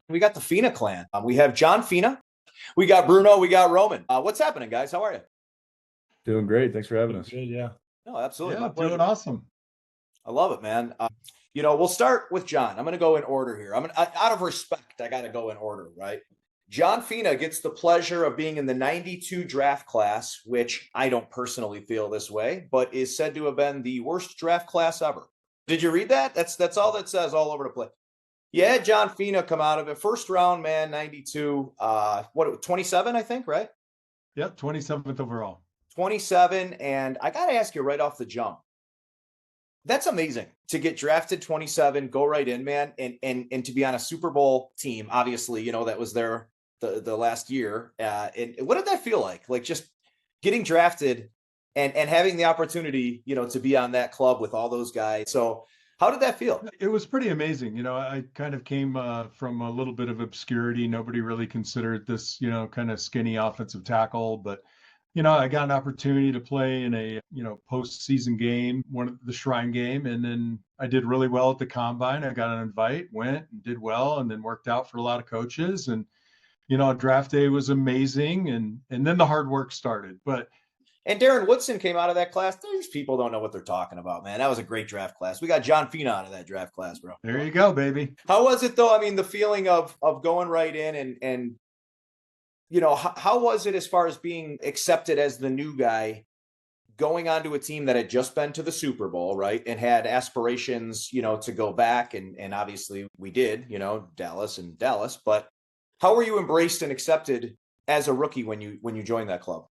We got the Fina clan. We have John Fina. We got Bruno. We got Roman. What's happening, guys? How are you? Doing great. Thanks for having us. Good, yeah. No, absolutely. Yeah, doing awesome. I love it, man. We'll start with John. I'm going to go in order here. Out of respect, I got to go in order, right? John Fina gets the pleasure of being in the 92 draft class, which I don't personally feel this way, but is said to have been the worst draft class ever. Did you read that? That's all that says all over the place. Yeah, John Fina come out of it. First round, man, 92. 27, I think, right? Yep, 27th overall. 27. And I got to ask you right off the jump. That's amazing to get drafted 27, go right in, man, and to be on a Super Bowl team. Obviously, that was there the last year. And what did that feel like? Like just getting drafted and having the opportunity, to be on that club with all those guys. So how did that feel? It was pretty amazing. I kind of came from a little bit of obscurity. Nobody really considered this, kind of skinny offensive tackle, but I got an opportunity to play in a, postseason game, one of the Shrine game. And then I did really well at the combine. I got an invite, went and did well, and then worked out for a lot of coaches. And, draft day was amazing. And then the hard work started. And Darren Woodson came out of that class. These people don't know what they're talking about, man. That was a great draft class. We got John Fina out of that draft class, bro. There you go, baby. How was it, though? I mean, the feeling of going right in and how was it as far as being accepted as the new guy, going onto a team that had just been to the Super Bowl, right, and had aspirations, to go back, and obviously we did, Dallas. But how were you embraced and accepted as a rookie when you joined that club?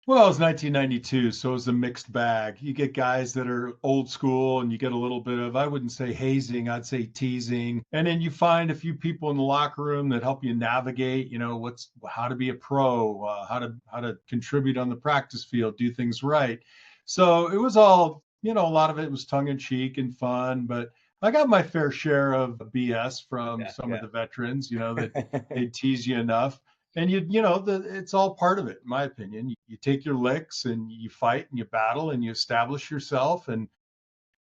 Well, it was 1992, so it was a mixed bag. You get guys that are old school, and you get a little bit of, I wouldn't say hazing, I'd say teasing. And then you find a few people in the locker room that help you navigate, how to be a pro, how to contribute on the practice field, do things right. So it was all, a lot of it was tongue in cheek and fun, but I got my fair share of BS from some of the veterans, that they tease you enough. And it's all part of it, in my opinion. You take your licks and you fight and you battle and you establish yourself, and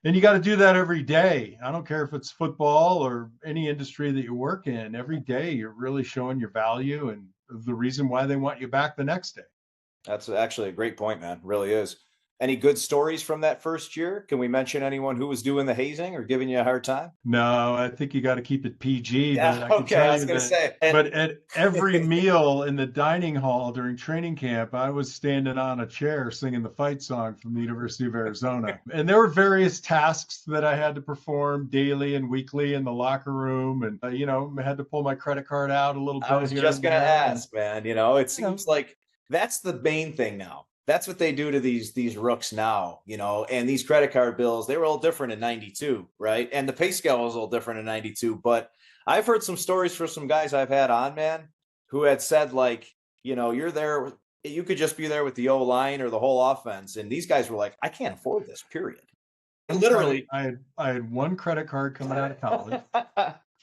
you got to do that every day. I don't care if it's football or any industry that you work in. Every day you're really showing your value and the reason why they want you back the next day. That's actually a great point, man. It really is. Any good stories from that first year? Can we mention anyone who was doing the hazing or giving you a hard time? No, I think you got to keep it PG. Yeah, I was going to say. But at every meal in the dining hall during training camp, I was standing on a chair singing the fight song from the University of Arizona. And there were various tasks that I had to perform daily and weekly in the locker room. And, I had to pull my credit card out a little bit. I was just going to ask, man. It seems like that's the main thing now. That's what they do to these rooks now, and these credit card bills, they were all different in 92, right? And the pay scale was a little different in 92. But I've heard some stories for some guys I've had on, man, who had said, like, you're there, you could just be there with the O-line or the whole offense. And these guys were like, I can't afford this, period. And literally. I had one credit card coming out of college.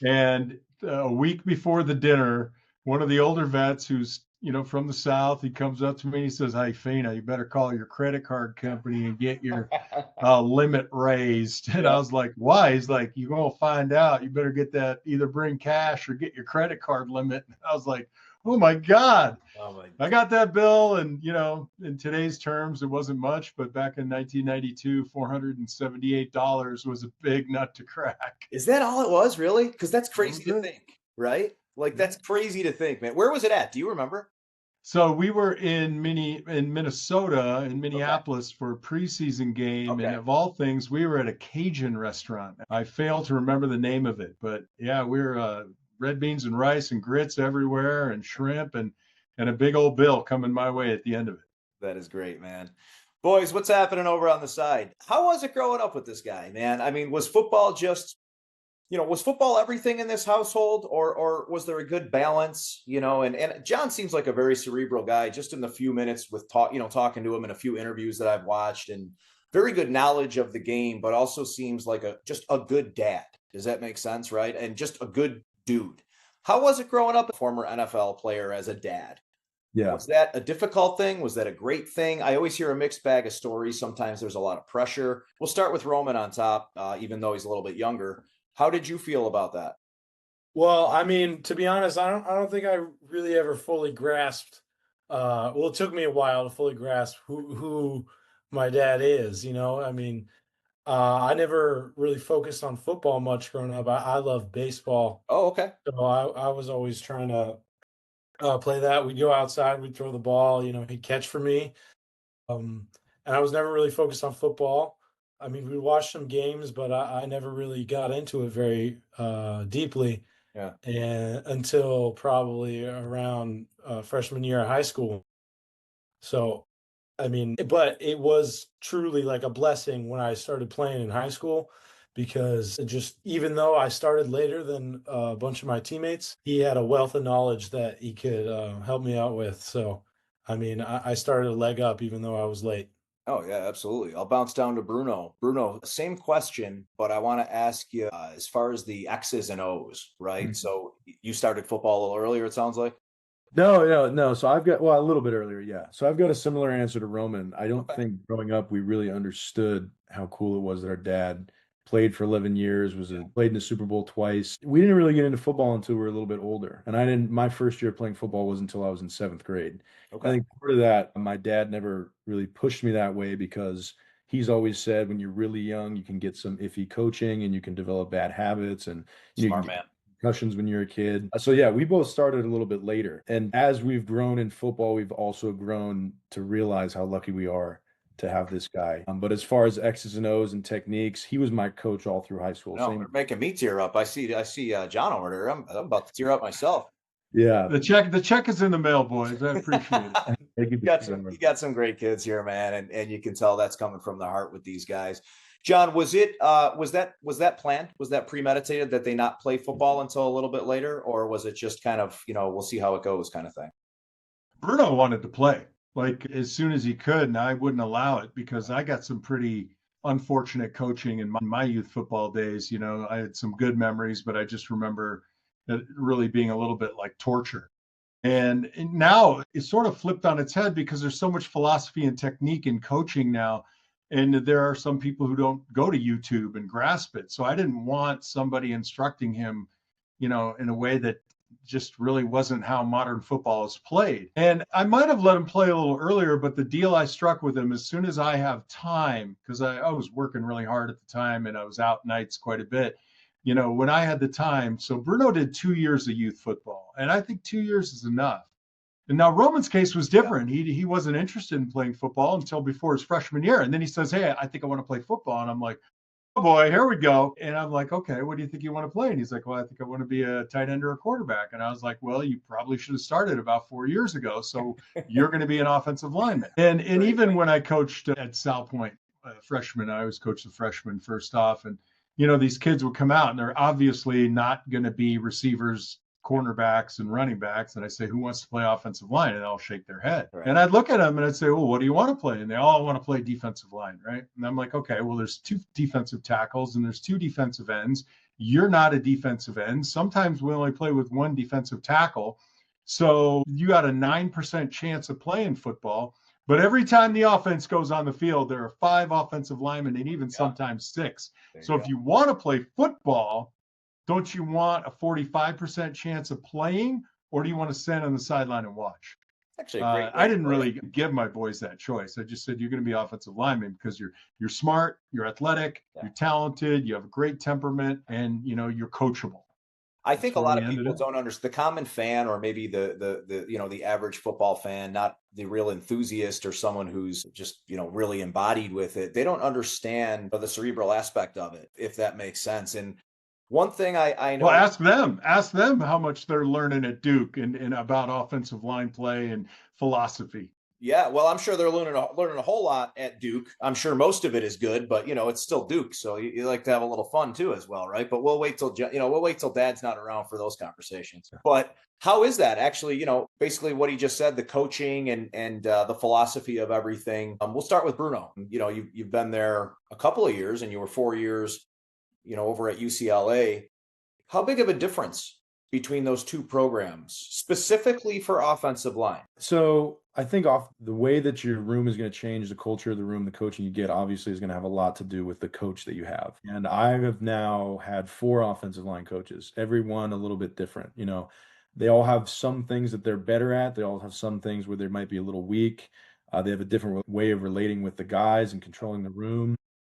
And a week before the dinner, one of the older vets who's from the South, he comes up to me and he says, "Hey, Fina, you better call your credit card company and get your limit raised." And I was like, "Why?" He's like, "You're going to find out. You better get that, either bring cash or get your credit card limit." And I was like, oh my God. I got that bill, and, in today's terms, it wasn't much, but back in 1992, $478 was a big nut to crack. Is that all it was, really? Because that's crazy to think, right? Like, that's crazy to think, man. Where was it at? Do you remember? So we were in Minnesota, in Minneapolis, for a preseason game. Okay. And of all things, we were at a Cajun restaurant. I fail to remember the name of it, but yeah, we were red beans and rice and grits everywhere and shrimp and a big old bill coming my way at the end of it. That is great, man. Boys, what's happening over on the side? How was it growing up with this guy, man? I mean, was football just, was football everything in this household, or was there a good balance, and John seems like a very cerebral guy, just in the few minutes with talking to him in a few interviews that I've watched, and very good knowledge of the game, but also seems like just a good dad. Does that make sense? Right. And just a good dude. How was it growing up, a former NFL player, as a dad? Yeah. Was that a difficult thing? Was that a great thing? I always hear a mixed bag of stories. Sometimes there's a lot of pressure. We'll start with Roman on top, even though he's a little bit younger. How did you feel about that? Well, I mean, to be honest, I don't think I really ever fully grasped. Well, it took me a while to fully grasp who my dad is. I mean, I never really focused on football much growing up. I love baseball, Oh, okay. so I was always trying to play that. We'd go outside, we'd throw the ball. He'd catch for me. Um, and I was never really focused on football. I mean, we watched some games, but I never really got into it very deeply, Yeah. and until probably around freshman year of high school. So, I mean, but it was truly like a blessing when I started playing in high school, because it just, even though I started later than a bunch of my teammates, he had a wealth of knowledge that he could help me out with. So, I mean, I started a leg up even though I was late. Oh, yeah, absolutely. I'll bounce down to Bruno. Bruno, same question, but I want to ask you as far as the X's and O's, right? Mhm. So you started football a little earlier, it sounds like. No. So I've got, well, a little bit earlier, yeah. So I've got a similar answer to Roman. I don't Okay. think growing up we really understood how cool it was that our dad played for 11 years, played in the Super Bowl twice. We didn't really get into football until we were a little bit older. And my first year playing football was until I was in seventh grade. I Okay. think part of that, my dad never really pushed me that way because he's always said when you're really young, you can get some iffy coaching and you can develop bad habits and you can Smart get man. concussions when you're a kid. So yeah, we both started a little bit later. And as we've grown in football, we've also grown to realize how lucky we are to have this guy. But as far as X's and O's and techniques, he was my coach all through high school. No, Same. you're making me tear up. I see John over there. I'm about to tear up myself. Yeah. The check is in the mail, boys. I appreciate it. Thank you. You got some great kids here, man, and you can tell that's coming from the heart with these guys. John, was that planned? Was that premeditated that they not play football until a little bit later, or was it just kind of, we'll see how it goes kind of thing? Bruno wanted to play like as soon as he could, and I wouldn't allow it because I got some pretty unfortunate coaching in my youth football days. I had some good memories, but I just remember it really being a little bit like torture. And now it's sort of flipped on its head because there's so much philosophy and technique in coaching now. And there are some people who don't go to YouTube and grasp it. So I didn't want somebody instructing him, in a way that just really wasn't how modern football is played. And I might have let him play a little earlier, but the deal I struck with him, as soon as I have time, because I was working really hard at the time and I was out nights quite a bit, when I had the time. So Bruno did 2 years of youth football, and I think 2 years is enough. And now Roman's case was different. He wasn't interested in playing football until before his freshman year. And then he says, "Hey, I think I want to play football." And I'm like, "Oh boy, here we go." And I'm like, "Okay, what do you think you want to play?" And he's like, "Well, I think I want to be a tight end or a quarterback." And I was like, "Well, you probably should have started about 4 years ago. So you're going to be an offensive lineman." And even when I coached at Sal Point, freshman, I always coached the freshmen first off. And these kids would come out and they're obviously not going to be receivers, cornerbacks, and running backs. And I say, "Who wants to play offensive line?" And they'll shake their head. Right. And I'd look at them and I'd say, "Well, what do you want to play?" And they all want to play defensive line, right? And I'm like, "Okay, well, there's two defensive tackles and there's two defensive ends. You're not a defensive end. Sometimes we only play with one defensive tackle. So you got a 9% chance of playing football. But every time the offense goes on the field, there are 5 offensive linemen and even sometimes 6. So if you want to play football, don't you want a 45% chance of playing, or do you want to stand on the sideline and watch?" Actually, a great. I didn't really give my boys that choice. I just said, "You're going to be offensive lineman because you're smart, you're athletic, you're talented, you have a great temperament, and you're coachable." I think a lot of people up. don't understand, the common fan, or maybe the average football fan, not the real enthusiast or someone who's just really embodied with it. They don't understand the cerebral aspect of it, if that makes sense. And one thing I know. Well, ask them how much they're learning at Duke and about offensive line play and philosophy. Yeah, well, I'm sure they're learning a whole lot at Duke. I'm sure most of it is good, but it's still Duke, so you like to have a little fun too, as well, right? But we'll wait till Dad's not around for those conversations. But how is that actually? Basically what he just said, the coaching and the philosophy of everything. We'll start with Bruno. You've been there a couple of years, and you were 4 years, over at UCLA. How big of a difference between those two programs, specifically for offensive line? So I think off the way that your room is going to change, the culture of the room, the coaching you get, obviously is going to have a lot to do with the coach that you have. And I have now had 4 offensive line coaches, every one a little bit different. They all have some things that they're better at. They all have some things where they might be a little weak. They have a different way of relating with the guys and controlling the room.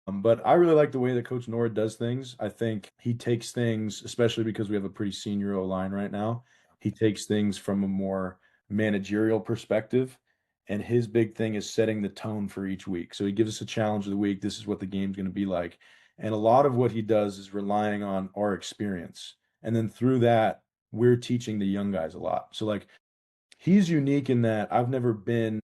But I really like the way that Coach Nord does things. I think he takes things, especially because we have a pretty senior O-line right now. He takes things from a more managerial perspective. And his big thing is setting the tone for each week. So he gives us a challenge of the week. This is what the game's going to be like. And a lot of what he does is relying on our experience. And then through that, we're teaching the young guys a lot. So like he's unique in that I've never been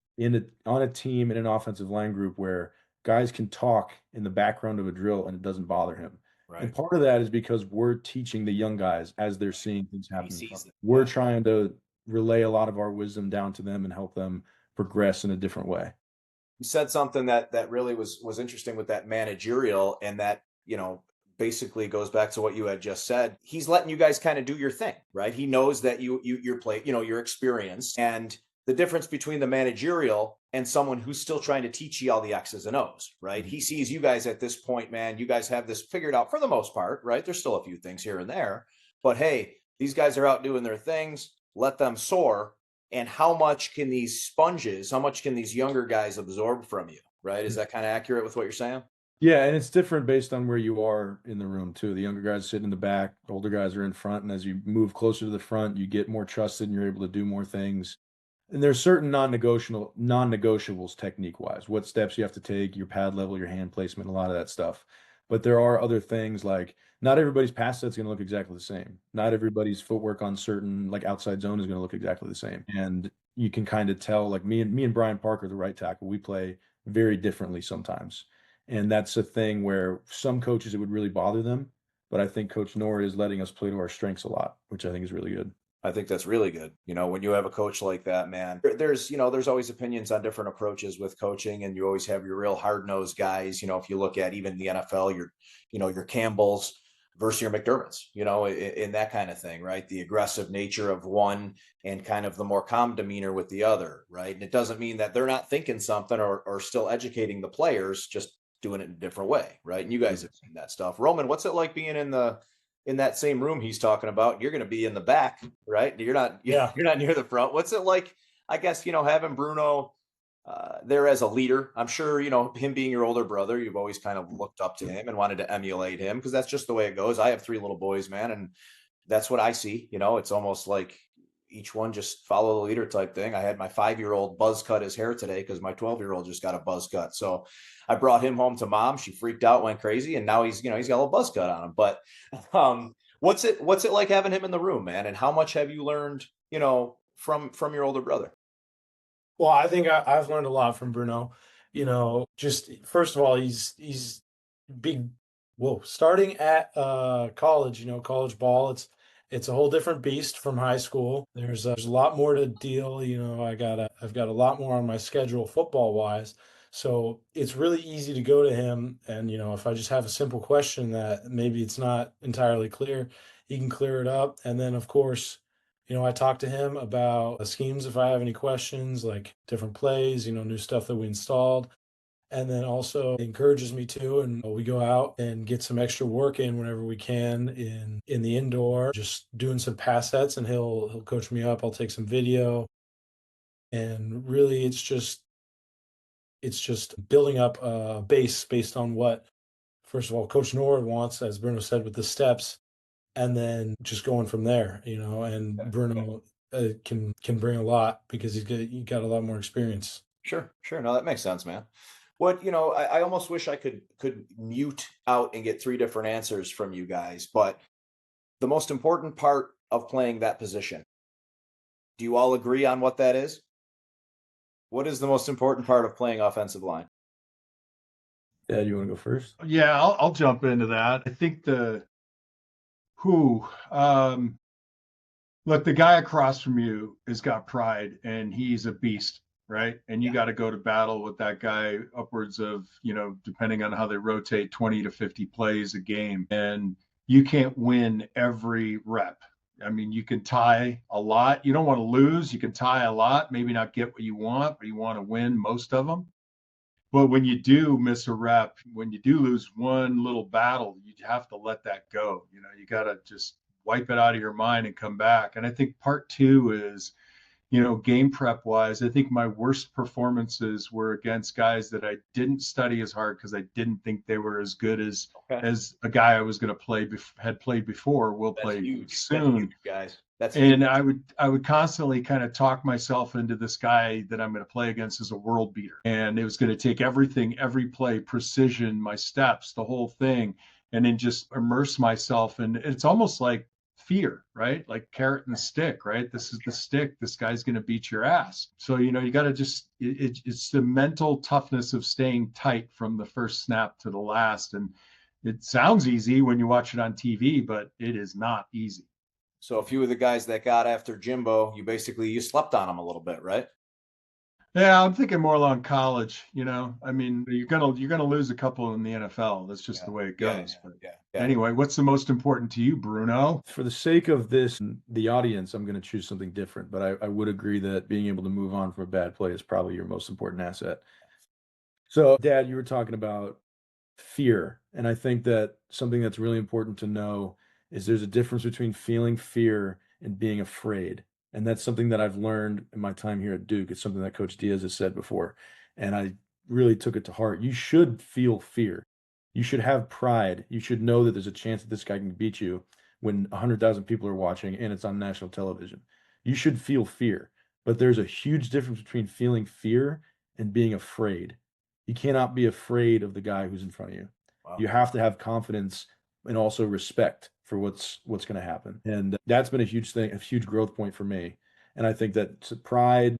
on a team in an offensive line group where guys can talk in the background of a drill and it doesn't bother him. Right. And part of that is because we're teaching the young guys as they're seeing things happening. We're Yeah. trying to relay a lot of our wisdom down to them and help them progress in a different way. You said something that really was interesting with that managerial, and that, basically goes back to what you had just said. He's letting you guys kind of do your thing, right? He knows that you're you're experienced, and the difference between the managerial and someone who's still trying to teach you all the X's and O's, right? He sees you guys at this point, man, you guys have this figured out for the most part, right? There's still a few things here and there, but hey, these guys are out doing their things, let them soar. And how much can these younger guys absorb from you, right? Is that kind of accurate with what you're saying? Yeah, and it's different based on where you are in the room too. The younger guys sit in the back, older guys are in front, and as you move closer to the front, you get more trusted and you're able to do more things. And there's certain non-negotiables technique wise, what steps you have to take, your pad level, your hand placement, a lot of that stuff. But there are other things like not everybody's pass set's going to look exactly the same. Not everybody's footwork on certain like outside zone is going to look exactly the same. And you can kind of tell, like me and Brian Parker, the right tackle, we play very differently sometimes. And that's a thing where some coaches it would really bother them. But I think Coach Nord is letting us play to our strengths a lot, which I think is really good. I think that's really good. When you have a coach like that, man, there's always opinions on different approaches with coaching, and you always have your real hard-nosed guys. If you look at even the NFL, your Campbells versus your McDermotts, in that kind of thing, right? The aggressive nature of one and kind of the more calm demeanor with the other, right? And it doesn't mean that they're not thinking something or still educating the players, just doing it in a different way, right? And you guys have seen that stuff. Roman, what's it like being in that same room he's talking about? You're going to be in the back, right? You're not near the front. What's it like, I guess, having Bruno there as a leader? I'm sure, him being your older brother, you've always kind of looked up to him and wanted to emulate him, because that's just the way it goes. I have 3 little boys, man, and that's what I see. It's almost like each one just follow the leader type thing. I had my 5-year-old buzz cut his hair today because my 12-year-old just got a buzz cut. So I brought him home to mom. She freaked out, went crazy, and now he's got a little buzz cut on him. But what's it like having him in the room, man? And how much have you learned, from your older brother? Well, I think I've learned a lot from Bruno. Just first of all, he's big. Whoa, starting at college, college ball, it's a whole different beast from high school. There's a lot more to deal. I've got a lot more on my schedule football wise. So it's really easy to go to him, and if I just have a simple question that maybe it's not entirely clear, he can clear it up. And then of course, I talk to him about the schemes if I have any questions, like different plays, new stuff that we installed. And then also encourages me to, and we go out and get some extra work in whenever we can in the indoor, just doing some pass sets, and he'll coach me up. I'll take some video, and really it's just building up a base based on what, first of all, Coach Nord wants, as Bruno said, with the steps, and then just going from there, and Bruno can bring a lot because he got a lot more experience. Sure. No, that makes sense, man. What, I almost wish I could mute out and get 3 different answers from you guys, but the most important part of playing that position, do you all agree on what that is? What is the most important part of playing offensive line? Dad, you want to go first? Yeah, I'll jump into that. I think look, the guy across from you has got pride, and he's a beast, right? And you got to go to battle with that guy upwards of, depending on how they rotate, 20 to 50 plays a game. And you can't win every rep. I mean, you can tie a lot. You don't want to lose. You can tie a lot, maybe not get what you want, but you want to win most of them. But when you do miss a rep, when you do lose one little battle, you have to let that go. You got to just wipe it out of your mind and come back. And I think part two is, game prep wise, I think my worst performances were against guys that I didn't study as hard because I didn't think they were as good as a guy I was going to play had played before, will play soon. That's huge, guys. And I would constantly kind of talk myself into this guy that I'm going to play against as a world beater, and it was going to take everything, every play, precision, my steps, the whole thing, and then just immerse myself. And it's almost like fear, right? Like carrot and stick, right? This is the stick. This guy's going to beat your ass. So, you got to just, it's the mental toughness of staying tight from the first snap to the last. And it sounds easy when you watch it on TV, but it is not easy. So a few of the guys that got after Jimbo, you slept on them a little bit, right? Yeah, I'm thinking more along college. I mean, you're gonna lose a couple in the NFL. That's just the way it goes. Yeah. Anyway, what's the most important to you, Bruno? For the sake of the audience, I'm going to choose something different, but I would agree that being able to move on from a bad play is probably your most important asset. So, Dad, you were talking about fear, and I think that something that's really important to know is there's a difference between feeling fear and being afraid. And that's something that I've learned in my time here at Duke. It's something that Coach Diaz has said before, and I really took it to heart. You should feel fear. You should have pride. You should know that there's a chance that this guy can beat you when 100,000 people are watching and it's on national television. You should feel fear, but there's a huge difference between feeling fear and being afraid. You cannot be afraid of the guy who's in front of you. Wow. You have to have confidence and also respect for what's going to happen. And that's been a huge thing, a huge growth point for me. And I think that pride,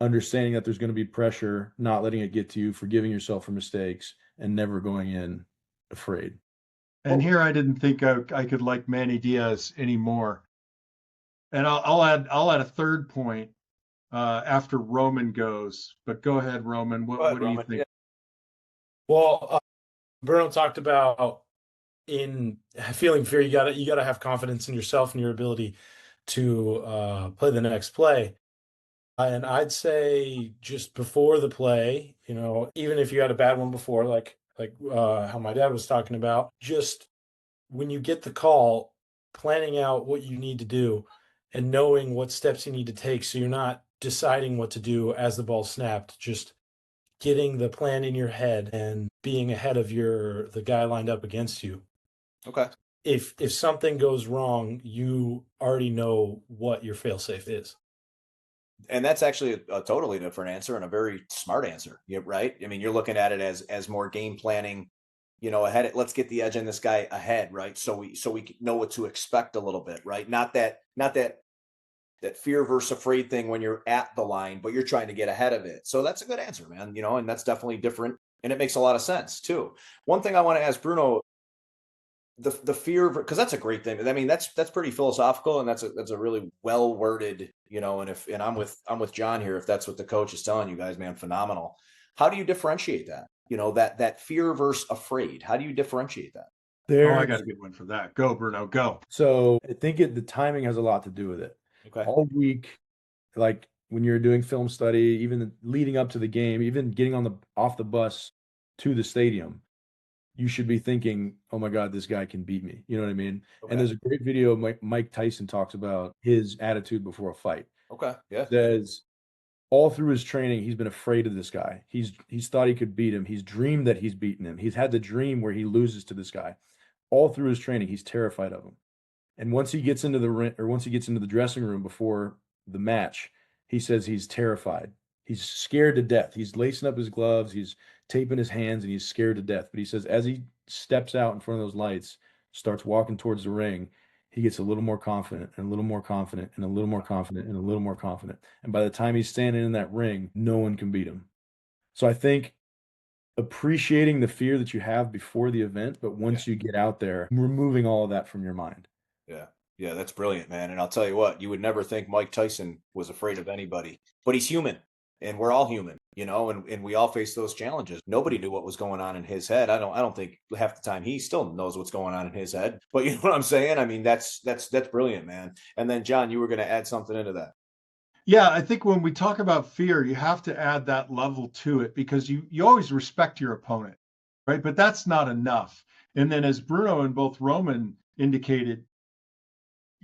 understanding that there's going to be pressure, not letting it get to you, forgiving yourself for mistakes, and never going in afraid. And here I didn't think I could like Manny Diaz anymore. And I'll add a third point after Roman goes. But go ahead, Roman. What do you think? Yeah. Well, Bruno talked about in feeling fear, you gotta have confidence in yourself and your ability to play the next play. And I'd say just before the play, even if you had a bad one before, like how my dad was talking about, just when you get the call, planning out what you need to do and knowing what steps you need to take, so you're not deciding what to do as the ball snapped, just getting the plan in your head and being ahead of the guy lined up against you. Okay. If something goes wrong, you already know what your fail-safe is. And that's actually a totally different answer and a very smart answer. Yeah, right. I mean, you're looking at it as more game planning, ahead. Let's get the edge on this guy ahead, right? So we know what to expect a little bit, right? Not that fear versus afraid thing when you're at the line, but you're trying to get ahead of it. So that's a good answer, man. And that's definitely different, and it makes a lot of sense too. One thing I want to ask Bruno, the fear, because that's a great thing. I mean, that's pretty philosophical, and that's a really well worded, and I'm with John here. If that's what the coach is telling you guys, man, phenomenal. How do you differentiate that? That fear versus afraid. How do you differentiate that? I got a good one for that. Go, Bruno, go. So I think the timing has a lot to do with it. Okay. All week, like when you're doing film study, even leading up to the game, even getting off the bus to the stadium, you should be thinking, oh my God, this guy can beat me. You know what I mean? Okay. And there's a great video Mike Tyson talks about his attitude before a fight. Okay. Yeah. Says all through his training, he's been afraid of this guy. He's thought he could beat him. He's dreamed that he's beaten him. He's had the dream where he loses to this guy. All through his training, he's terrified of him. And once he gets into the dressing room before the match, he says he's terrified. He's scared to death. He's lacing up his gloves. He's taping his hands, and he's scared to death. But he says as he steps out in front of those lights, starts walking towards the ring, he gets a little more confident and a little more confident and a little more confident and a little more confident. And by the time he's standing in that ring, no one can beat him. So I think appreciating the fear that you have before the event, but once you get out there, removing all of that from your mind. Yeah, that's brilliant, man. And I'll tell you what, you would never think Mike Tyson was afraid of anybody, but he's human, and we're all human. and we all face those challenges. Nobody knew what was going on in his head. I don't think half the time he still knows what's going on in his head, but you know what I'm saying? I mean, that's brilliant, man. And then John, you were going to add something into that. Yeah, I think when we talk about fear, you have to add that level to it because you always respect your opponent, right? But that's not enough. And then as Bruno and both Roman indicated,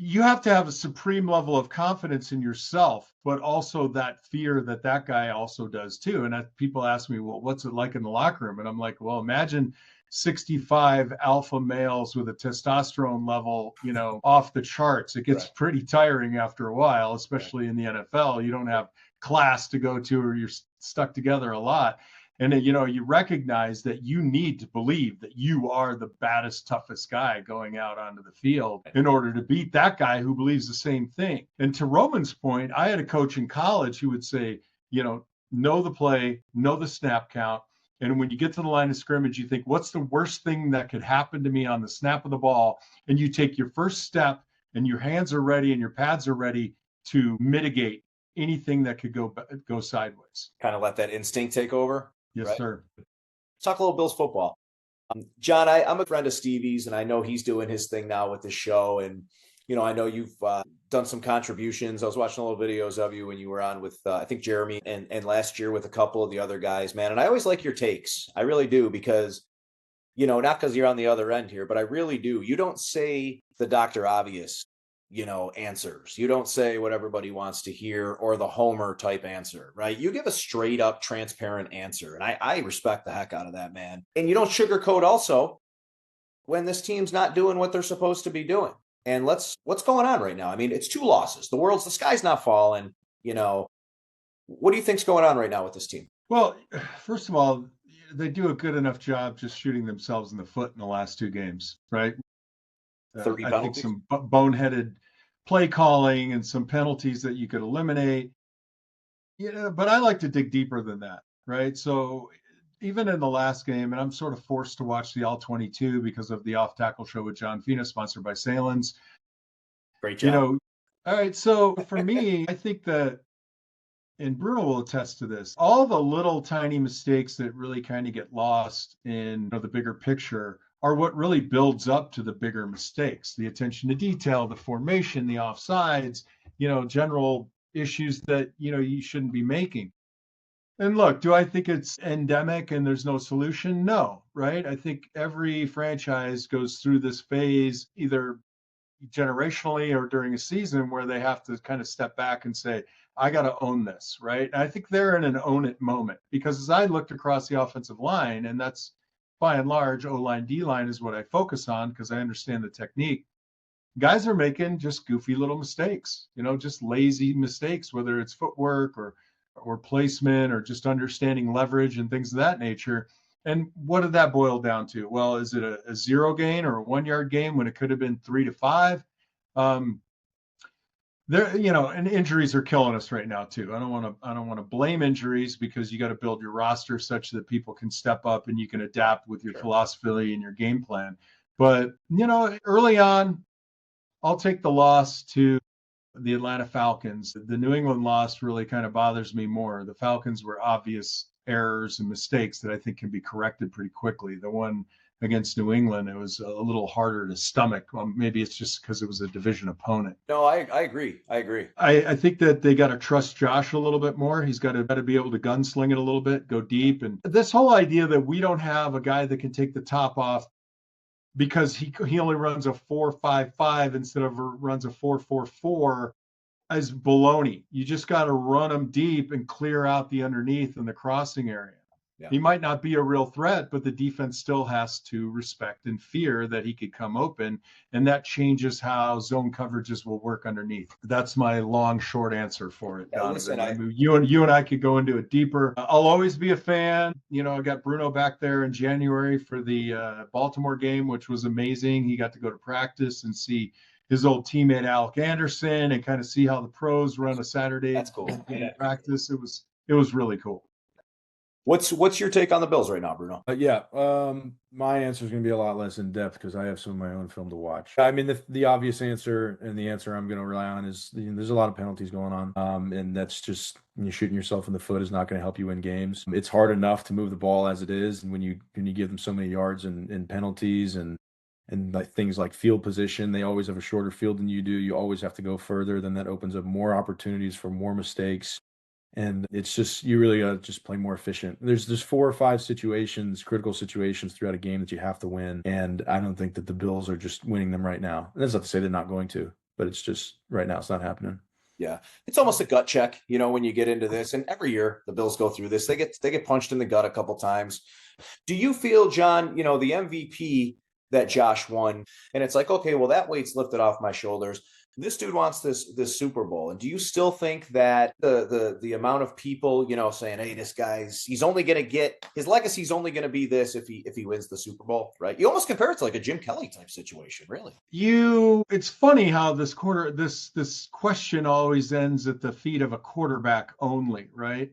you have to have a supreme level of confidence in yourself, but also that fear that that guy also does too. And people ask me, well, what's it like in the locker room? And I'm like, well, imagine 65 alpha males with a testosterone level, off the charts. It gets pretty tiring after a while, especially in the NFL. You don't have class to go to, or you're stuck together a lot. And then, you recognize that you need to believe that you are the baddest, toughest guy going out onto the field in order to beat that guy who believes the same thing. And to Roman's point, I had a coach in college who would say, know the play, know the snap count. And when you get to the line of scrimmage, you think, what's the worst thing that could happen to me on the snap of the ball? And you take your first step and your hands are ready and your pads are ready to mitigate anything that could go sideways. Kind of let that instinct take over. Yes, right? sir. Let's talk a little Bills football. John, I'm a friend of Stevie's, and I know he's doing his thing now with the show. And, I know you've done some contributions. I was watching a little videos of you when you were on with, I think, Jeremy and last year with a couple of the other guys, man. And I always like your takes. I really do, because, not because you're on the other end here, but I really do. You don't say the Dr. Obvious answers. You don't say what everybody wants to hear or the Homer type answer, right? You give a straight up transparent answer. And I respect the heck out of that, man. And you don't sugarcoat also when this team's not doing what they're supposed to be doing. And what's going on right now? I mean, it's 2 losses. The sky's not falling. What do you think's going on right now with this team? Well, first of all, they do a good enough job just shooting themselves in the foot in the last 2 games, right? 30 I think penalties. some boneheaded play calling and some penalties that you could eliminate. But I like to dig deeper than that, right? So even in the last game, and I'm sort of forced to watch the All 22 because of the Off Tackle Show with John Fina, sponsored by Salins. Great job. All right. So for me, I think that, and Bruno will attest to this, all the little tiny mistakes that really kind of get lost in the bigger picture are what really builds up to the bigger mistakes. The attention to detail, the formation, the offsides, general issues that, you shouldn't be making. And look, do I think it's endemic and there's no solution? No, right? I think every franchise goes through this phase either generationally or during a season where they have to kind of step back and say, I got to own this, right? And I think they're in an own it moment, because as I looked across the offensive line, and that's by and large, O-line, D-line is what I focus on because I understand the technique. Guys are making just goofy little mistakes, just lazy mistakes, whether it's footwork or placement or just understanding leverage and things of that nature. And what did that boil down to? Well, is it a 0 gain or a 1 yard gain when it could have been 3 to 5? And injuries are killing us right now too. I don't want to blame injuries, because you got to build your roster such that people can step up and you can adapt with your philosophy and your game plan. But, early on, I'll take the loss to the Atlanta Falcons. The New England loss really kind of bothers me more. The Falcons were obvious errors and mistakes that I think can be corrected pretty quickly. The one against New England, it was a little harder to stomach. Maybe it's just because it was a division opponent. No, I agree. I think that they got to trust Josh a little bit more. He's got to be able to gunsling it a little bit, go deep. And this whole idea that we don't have a guy that can take the top off because he only runs a 4.55 instead of runs a 4.44 is baloney. You just got to run him deep and clear out the underneath in the crossing area. Yeah. He might not be a real threat, but the defense still has to respect and fear that he could come open, and that changes how zone coverages will work underneath. That's my long, short answer for it, Donovan. Listen, you and I could go into it deeper. I'll always be a fan. I got Bruno back there in January for the Baltimore game, which was amazing. He got to go to practice and see his old teammate Alec Anderson and kind of see how the pros run a Saturday. That's cool. Practice. It was really cool. What's your take on the Bills right now, Bruno? My answer is going to be a lot less in depth because I have some of my own film to watch. I mean, the obvious answer, and the answer I'm going to rely on, is there's a lot of penalties going on, and that's just, you're shooting yourself in the foot is not going to help you win games. It's hard enough to move the ball as it is, and when you give them so many yards and penalties and like things like field position, they always have a shorter field than you do. You always have to go further. Then that opens up more opportunities for more mistakes. And it's just, you really got to just play more efficient. There's 4 or 5 situations, critical situations throughout a game that you have to win. And I don't think that the Bills are just winning them right now. And that's not to say they're not going to, but it's just right now it's not happening. Yeah. It's almost a gut check, when you get into this. And every year the Bills go through this. They get punched in the gut a couple times. Do you feel, John, the MVP that Josh won, and it's like, okay, well, that weight's lifted off my shoulders. This dude wants this Super Bowl. And do you still think that the amount of people, saying, hey, this guy's, he's only going to get, his legacy's only going to be this if he wins the Super Bowl, right? You almost compare it to like a Jim Kelly type situation, really. It's funny how this question always ends at the feet of a quarterback only, right?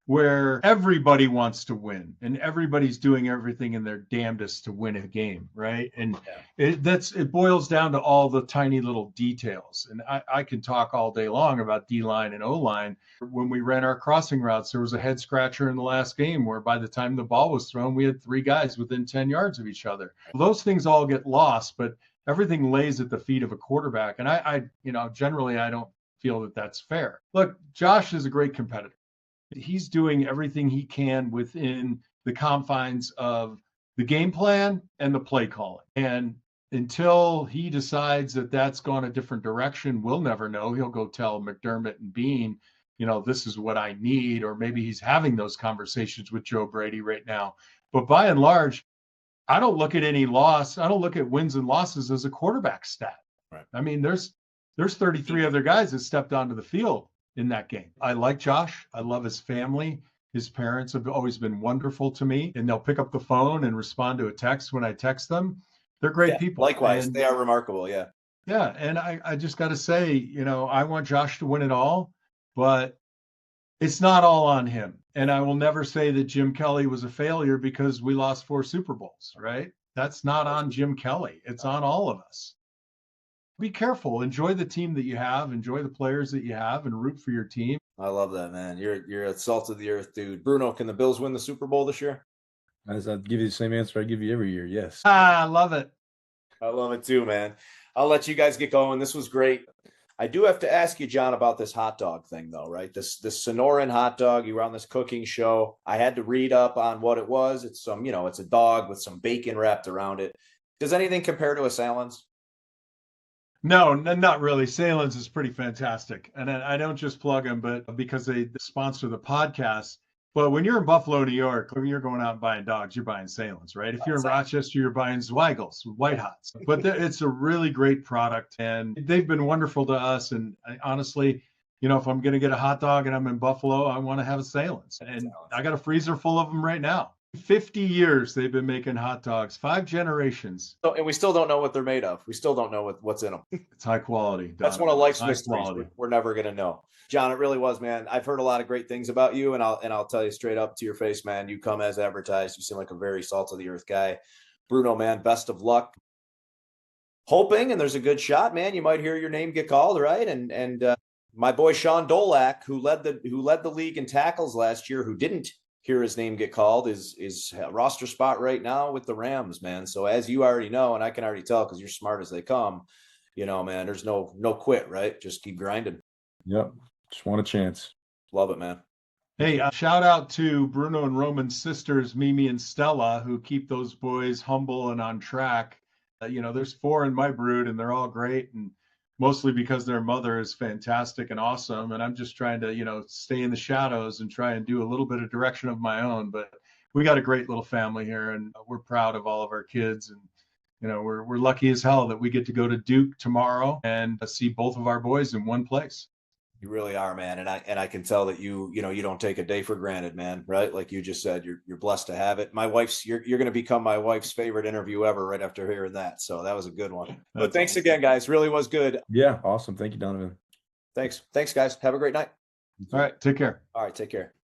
Where everybody wants to win and everybody's doing everything in their damnedest to win a game, right? And it boils down to all the tiny little details. And I can talk all day long about D-line and O-line. When we ran our crossing routes, there was a head scratcher in the last game where by the time the ball was thrown, we had 3 guys within 10 yards of each other. Those things all get lost, but everything lays at the feet of a quarterback. And I generally, I don't feel that that's fair. Look, Josh is a great competitor. He's doing everything he can within the confines of the game plan and the play calling. And until he decides that that's gone a different direction, we'll never know. He'll go tell McDermott and Bean, this is what I need. Or maybe he's having those conversations with Joe Brady right now. But by and large, I don't look at any loss. I don't look at wins and losses as a quarterback stat. Right. I mean, there's 33 other guys that stepped onto the field in that game. I like Josh. I love his family. His parents have always been wonderful to me, and they'll pick up the phone and respond to a text when I text them. They're great people. Likewise, they are remarkable. Yeah. Yeah. And I just got to say, I want Josh to win it all, but it's not all on him. And I will never say that Jim Kelly was a failure because we lost 4 Super Bowls, right? That's not on Jim Kelly. It's on all of us. Be careful. Enjoy the team that you have. Enjoy the players that you have, and root for your team. I love that, man. You're a salt of the earth, dude. Bruno, can the Bills win the Super Bowl this year? I'd give you the same answer I give you every year. Yes. I love it. I love it too, man. I'll let you guys get going. This was great. I do have to ask you, John, about this hot dog thing, though, right? This Sonoran hot dog. You were on this cooking show. I had to read up on what it was. It's it's a dog with some bacon wrapped around it. Does anything compare to a Salins? No, not really. Salins is pretty fantastic. And I don't just plug them, but because they sponsor the podcast. But when you're in Buffalo, New York, when you're going out and buying dogs, you're buying Salins, right? If you're in Rochester, you're buying Zweigels, White Hots. But it's a really great product, and they've been wonderful to us. And honestly, if I'm going to get a hot dog and I'm in Buffalo, I want to have a Salins. And I got a freezer full of them right now. 50 years they've been making hot dogs, 5 generations. So, and we still don't know what they're made of. We still don't know what's in them. It's high quality. That's one of life's mysteries. We're never going to know. John, it really was, man. I've heard a lot of great things about you, and I'll tell you straight up to your face, man. You come as advertised. You seem like a very salt of the earth guy. Bruno, man, best of luck. Hoping, and there's a good shot, man, you might hear your name get called, right? And my boy Sean Dolak, who led the league in tackles last year, who didn't hear his name get called, is a roster spot right now with the Rams, man. So as you already know, and I can already tell because you're smart as they come, man, there's no quit, right? Just keep grinding. Yep. Just want a chance. Love it, man. Hey, shout out to Bruno and Roman's sisters, Mimi and Stella, who keep those boys humble and on track. There's 4 in my brood, and they're all great, and mostly because their mother is fantastic and awesome. And I'm just trying to, stay in the shadows and try and do a little bit of direction of my own. But we got a great little family here, and we're proud of all of our kids. And, we're lucky as hell that we get to go to Duke tomorrow and see both of our boys in one place. You really are, man. And I can tell that you don't take a day for granted, man. Right? Like you just said, you're blessed to have it. You're going to become my wife's favorite interview ever right after hearing that. So that was a good one. But thanks again, guys. Really was good. Yeah. Awesome. Thank you, Donovan. Thanks, guys. Have a great night. All right. Take care. All right. Take care.